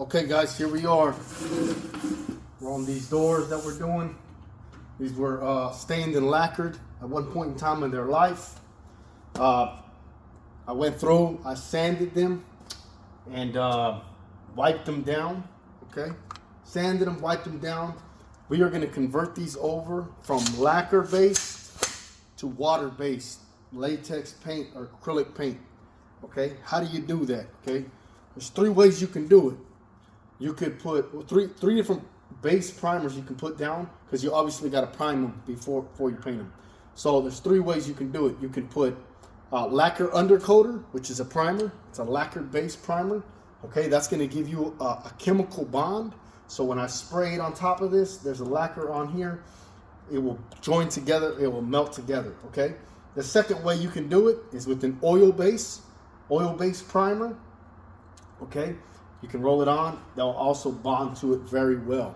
Okay guys, here we are. We're on these doors that we're doing. These were stained and lacquered at one point in time in their life. I went through, I sanded them and wiped them down, okay? Sanded them, wiped them down. We are gonna convert these over from lacquer based to water based latex paint or acrylic paint, okay? How do you do that, okay? There's three ways you can do it. You could put three different base primers you can put down because you obviously got to prime them before you paint them. So there's three ways you can do it. You can put lacquer undercoater, which is a primer. It's a lacquer base primer. Okay, that's going to give you a chemical bond. So when I spray it on top of this, there's a lacquer on here. It will join together. It will melt together. Okay. The second way you can do it is with an oil-based primer. Okay. You can roll it on. They'll also bond to it very well.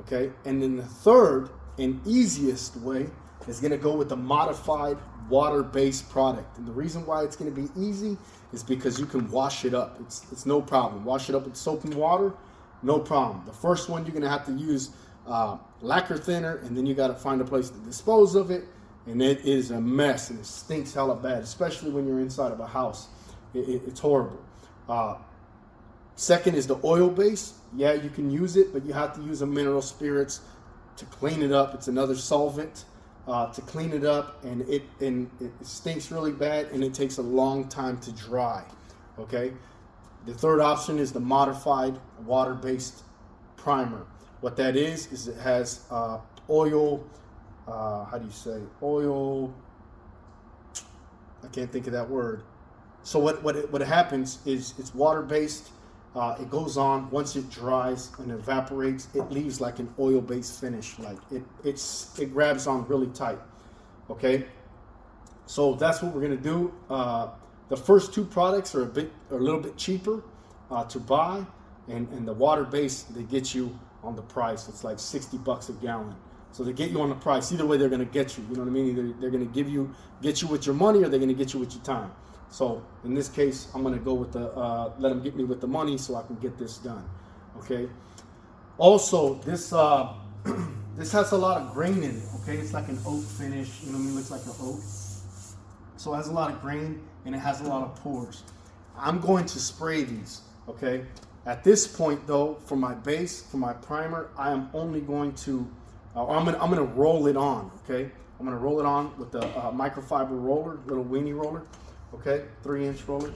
Okay. And then the third and easiest way is going to go with a modified water-based product. And the reason why it's going to be easy is because you can wash it up. It's no problem. Wash it up with soap and water, no problem. The first one you're going to have to use lacquer thinner, and then you got to find a place to dispose of it. And it is a mess, and it stinks hella bad, especially when you're inside of a house. It's horrible. Second is the oil base. Yeah, you can use it, but you have to use a mineral spirits to clean it up. It's another solvent to clean it up, and it stinks really bad, and it takes a long time to dry. Okay. The third option is the modified water-based primer. What that is it has oil. How do you say oil? I can't think of that word. So what happens is it's water-based. It goes on. Once it dries and evaporates, it leaves like an oil-based finish. Like it grabs on really tight. Okay, so that's what we're gonna do. The first two products are a little bit cheaper to buy, and the water-based, they get you on the price. It's like $60 a gallon. So they get you on the price. Either way, they're gonna get you. You know what I mean? Either they're gonna get you with your money, or they're gonna get you with your time. So in this case, I'm gonna go with the let them get me with the money so I can get this done. Okay. Also, this this has a lot of grain in it. Okay, it's like an oak finish. You know what I mean? It looks like an oak. So it has a lot of grain and it has a lot of pores. I'm going to spray these. Okay. At this point, though, for my base, for my primer, I am only going to I'm gonna roll it on. Okay. I'm gonna roll it on with the microfiber roller, little weenie roller. Okay, 3-inch roller,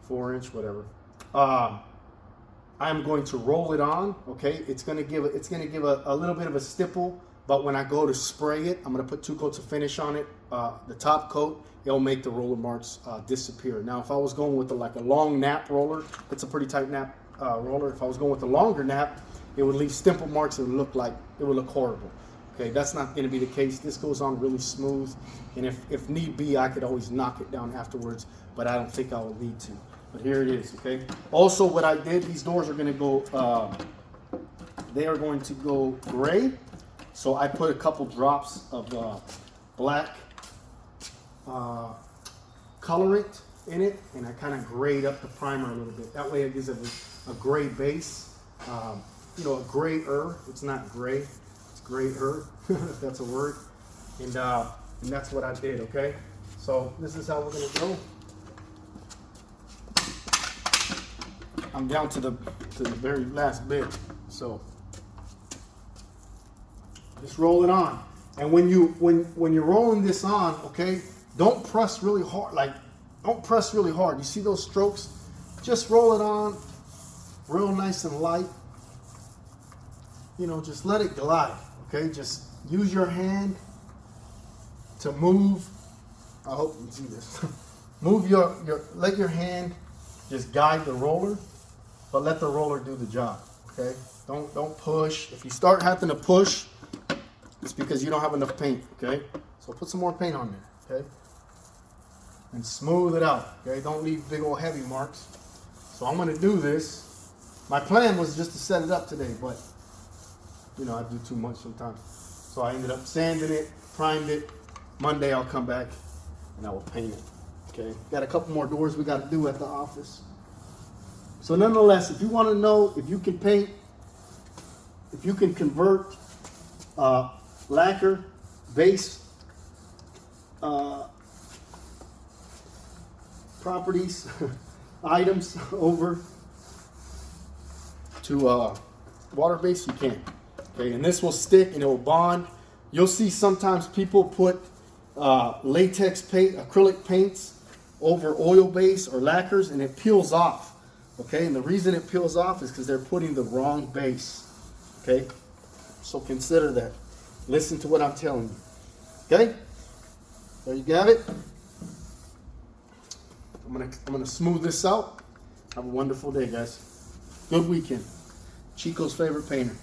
4-inch, whatever. I'm going to roll it on. Okay, it's gonna give a little bit of a stipple, but when I go to spray it, I'm gonna put 2 coats of finish on it. The top coat, it'll make the roller marks disappear. Now, if I was going with like a long nap roller, it's a pretty tight nap roller. If I was going with a longer nap, it would leave stipple marks. It would look horrible. Okay, that's not going to be the case. This goes on really smooth, and if need be, I could always knock it down afterwards, but I don't think I will need to. But here it is, okay? Also, what I did, these doors are going to go, they are going to go gray, so I put a couple drops of black colorant in it, and I kind of grayed up the primer a little bit. That way it gives it a gray base, a grayer. It's not gray. Grayer, if that's a word, and that's what I did. Okay, so this is how we're gonna go. I'm down to the very last bit, so just roll it on. And when you're rolling this on, okay, don't press really hard. Don't press really hard. You see those strokes? Just roll it on, real nice and light. Just let it glide. Okay, just use your hand to move. I hope you can see this. Move let your hand just guide the roller, but let the roller do the job. Okay, don't push. If you start having to push, it's because you don't have enough paint. Okay, so put some more paint on there. Okay, and smooth it out. Okay, don't leave big old heavy marks. So I'm gonna do this. My plan was just to set it up today, but I do too much sometimes. So I ended up sanding it, primed it. Monday I'll come back and I will paint it. Okay. Got a couple more doors we got to do at the office. So nonetheless, if you want to know if you can paint, if you can convert lacquer base properties, items over to water base, you can. Okay, and this will stick and it will bond. You'll see sometimes people put latex paint, acrylic paints over oil base or lacquers, and it peels off. Okay, and the reason it peels off is because they're putting the wrong base. Okay, so consider that. Listen to what I'm telling you. Okay, there you got it. I'm gonna smooth this out. Have a wonderful day, guys. Good weekend. Chico's favorite painter.